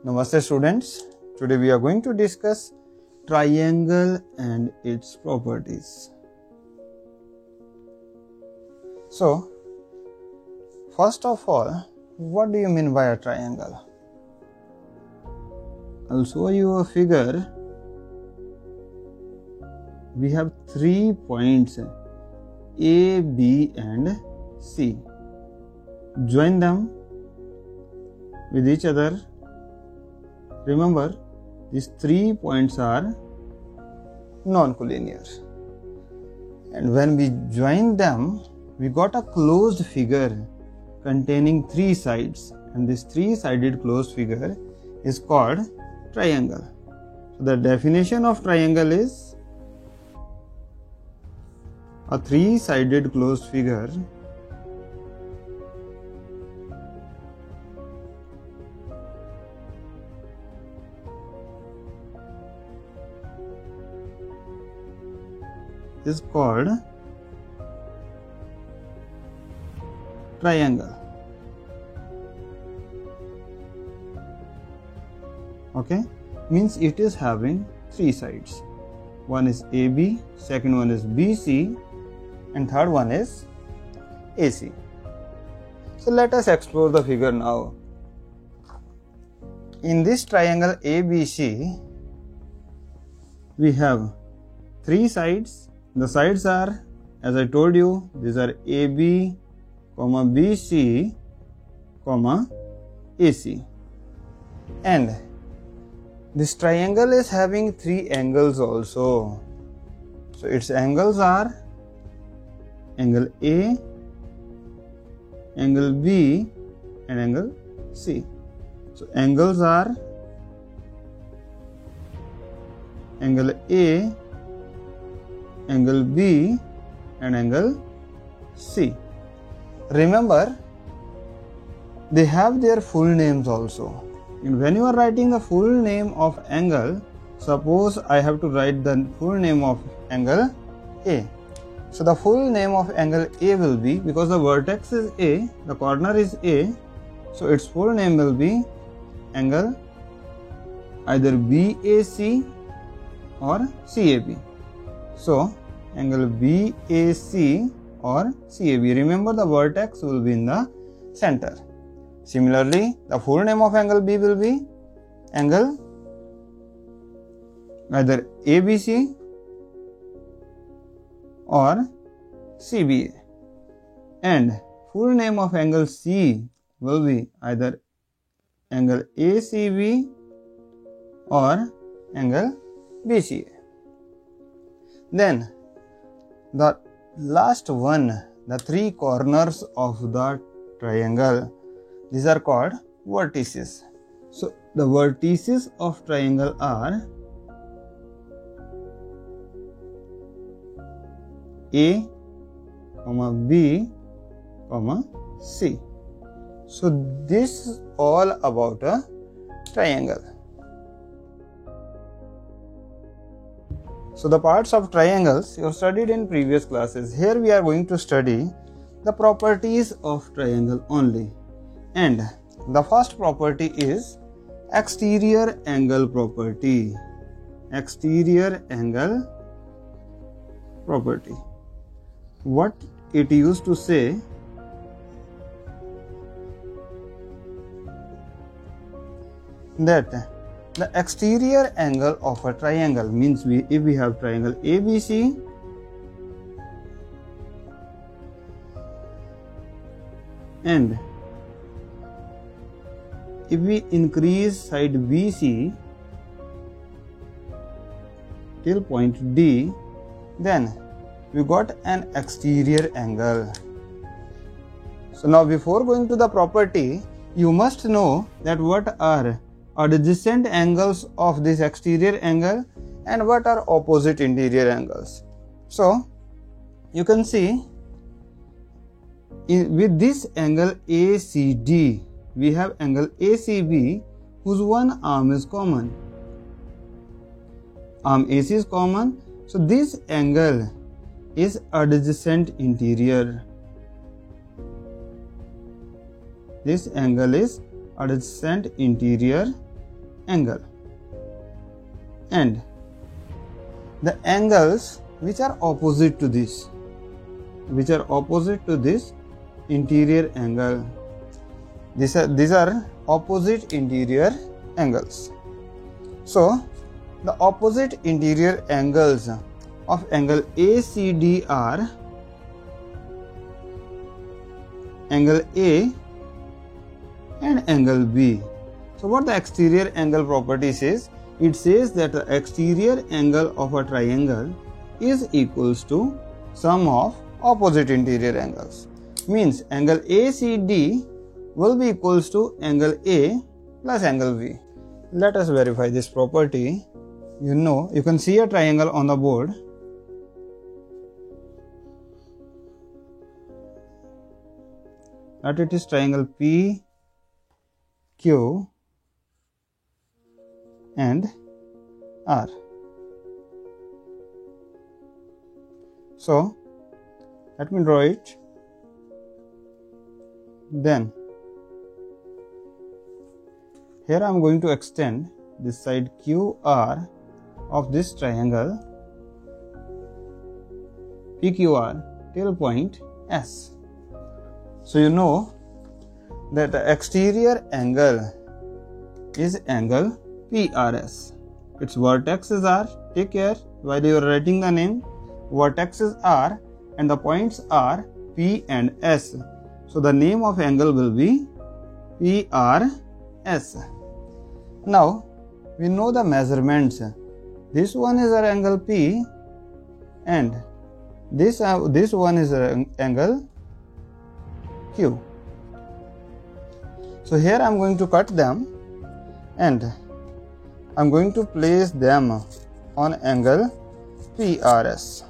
Namaste students. Today we are going to discuss triangle and its properties. So, first of all, what do you mean by a triangle? I'll show you a figure. We have 3 points A, B and C. Join them with each other. Remember, these 3 points are non-collinear. And when we join them, we got a closed figure containing 3 sides. And this 3-sided closed figure is called triangle. So the definition of triangle is a 3-sided closed figure is called triangle. Okay, means it is having 3 sides. One is AB, second one is BC, and third one is AC. So let us explore the figure now. In this triangle ABC, we have 3 sides. The sides are, as I told you, these are AB, BC, AC. And this triangle is having 3 angles also. So its angles are angle A, angle B and angle C. So angles are angle A, angle B and angle C. Remember, they have their full names also. And when you are writing the full name of angle, suppose I have to write the full name of angle A. So the full name of angle A will be, because the vertex is A, the corner is A, so its full name will be angle either BAC or CAB. So angle BAC or CAB. Remember, the vertex will be in the center. Similarly, the full name of angle B will be angle either ABC or CBA, and full name of angle C will be either angle ACB or angle BCA. Then the last one, the 3 corners of the triangle, these are called vertices. So the vertices of triangle are A, B, C. So this is all about a triangle. So the parts of triangles you have studied in previous classes. Here we are going to study the properties of triangle only. And the first property is exterior angle property. Exterior angle property. What it used to say, that the exterior angle of a triangle means if we have triangle ABC and if we increase side BC till point D, then we got an exterior angle. So now before going to the property, you must know that what are adjacent angles of this exterior angle and what are opposite interior angles. So you can see with this angle ACD, we have angle ACB whose one arm is common. Arm AC is common. So this angle is adjacent interior. This angle is adjacent interior angle, and the angles which are opposite to this, interior angle, these are opposite interior angles. So the opposite interior angles of angle ACD are angle A and angle B. So what the exterior angle property says? It says that the exterior angle of a triangle is equals to sum of opposite interior angles. Means angle ACD will be equals to angle A plus angle B. Let us verify this property. You can see a triangle on the board. That it is triangle P, Q and R. So let me draw it. Then here I am going to extend this side QR of this triangle PQR till point S. So you know that the exterior angle is angle PRS. Its vertices are, take care while you are writing the name, vertices are and the points are P and S. So the name of angle will be PRS. Now we know the measurements. This one is our angle P and this one is our angle Q. So here I am going to cut them and I am going to place them on angle PRS.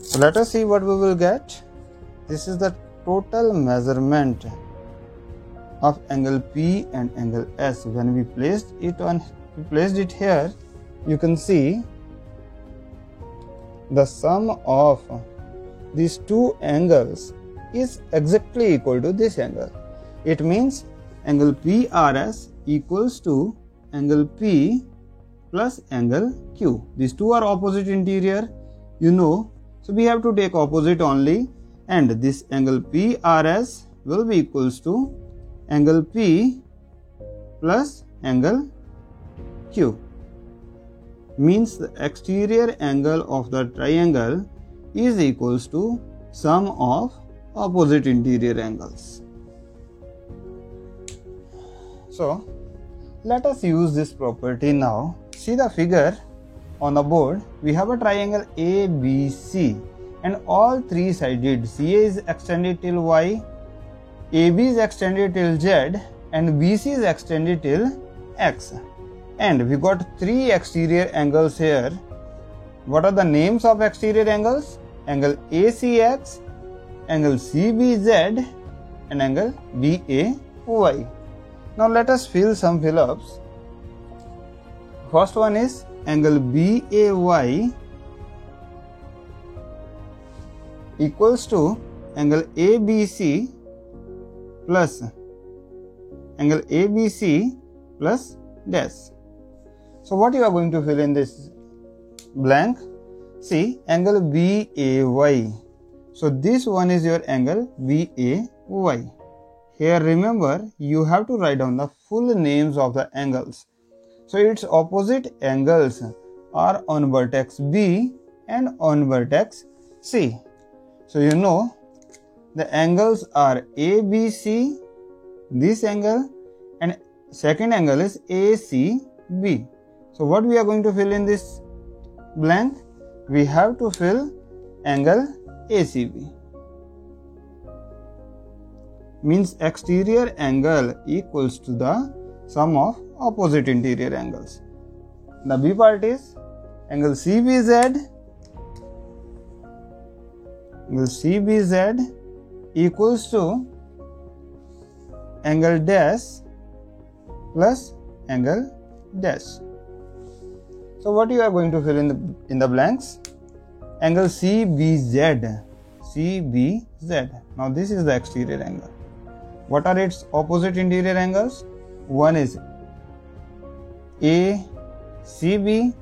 So let us see what we will get. This is the total measurement of angle P and angle S. When we placed it here, you can see the sum of these two angles is exactly equal to this angle. It means angle PRS equals to angle P plus angle Q. These two are opposite interior, so we have to take opposite only, and this angle PRS will be equals to angle P plus angle Q. Means the exterior angle of the triangle is equals to sum of opposite interior angles. So let us use this property now. See the figure on the board. We have a triangle ABC and all three sided. CA is extended till Y, AB is extended till Z and BC is extended till X. And we got three exterior angles here. What are the names of exterior angles? Angle ACX, angle CBZ and angle BAY. Now let us fill some fill-ups. First one is angle BAY equals to angle ABC plus angle ABC plus dash. So what you are going to fill in this blank? See, angle BAY. So this one is your angle BAY. Here remember, you have to write down the full names of the angles. So its opposite angles are on vertex B and on vertex C. So you know the angles are ABC, this angle, and second angle is ACB. So what we are going to fill in this blank? We have to fill angle ACB. Means exterior angle equals to the sum of opposite interior angles. The B part is angle CBZ. Angle CBZ equals to angle dash plus angle dash. So what you are going to fill in the blanks? Angle CBZ. Now this is the exterior angle. What are its opposite interior angles? one is ACB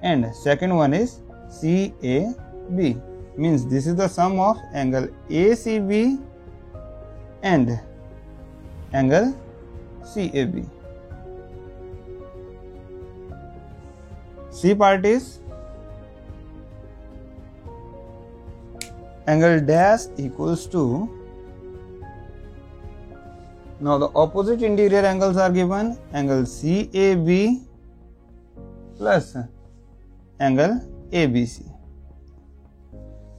and second one is CAB. Means this is the sum of angle ACB and angle CAB. C part is angle dash equals to, now the opposite interior angles are given, angle CAB plus angle ABC.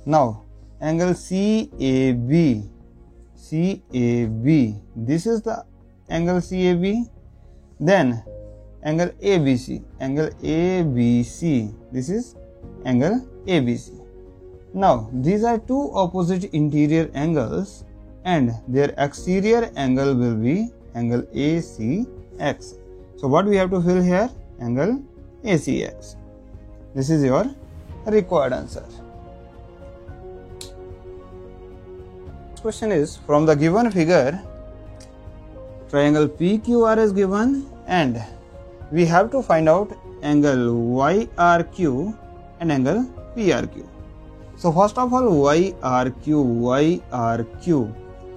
Now angle CAB, this is the angle CAB, then angle ABC, this is angle ABC. Now these are two opposite interior angles and their exterior angle will be angle ACX. So what we have to fill here? Angle ACX. This is your required answer. Question is, from the given figure, triangle PQR is given and we have to find out angle YRQ and angle PRQ. So first of all, YRQ.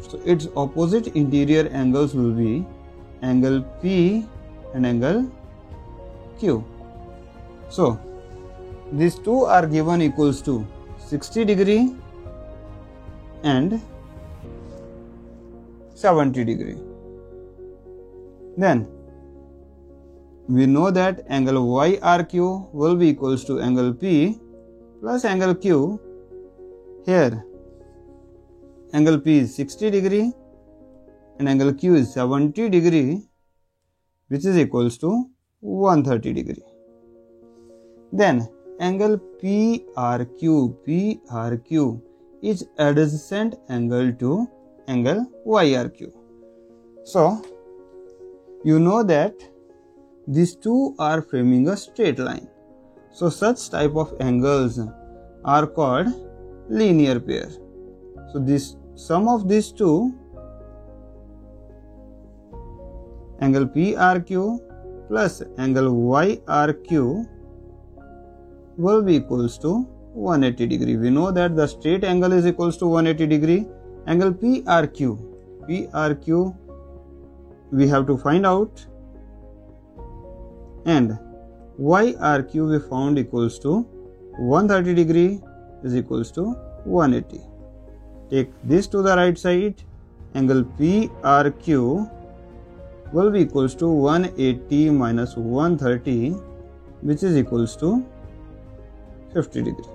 So its opposite interior angles will be angle P and angle Q. So these two are given equals to 60 degree and 70 degree. Then we know that angle YRQ will be equals to angle P plus angle Q. Here angle P is 60 degree and angle Q is 70 degree, which is equals to 130 degree. Then angle PRQ is adjacent angle to angle YRQ. So you know that these two are forming a straight line. So such type of angles are called linear pair. So this sum of these two, angle PRQ plus angle YRQ, will be equals to 180 degree. We know that the straight angle is equals to 180 degree. Angle PRQ we have to find out, and YRQ we found equals to 130 degree is equals to 180. Take this to the right side, angle PRQ will be equals to 180 minus 130, which is equals to 50 degree.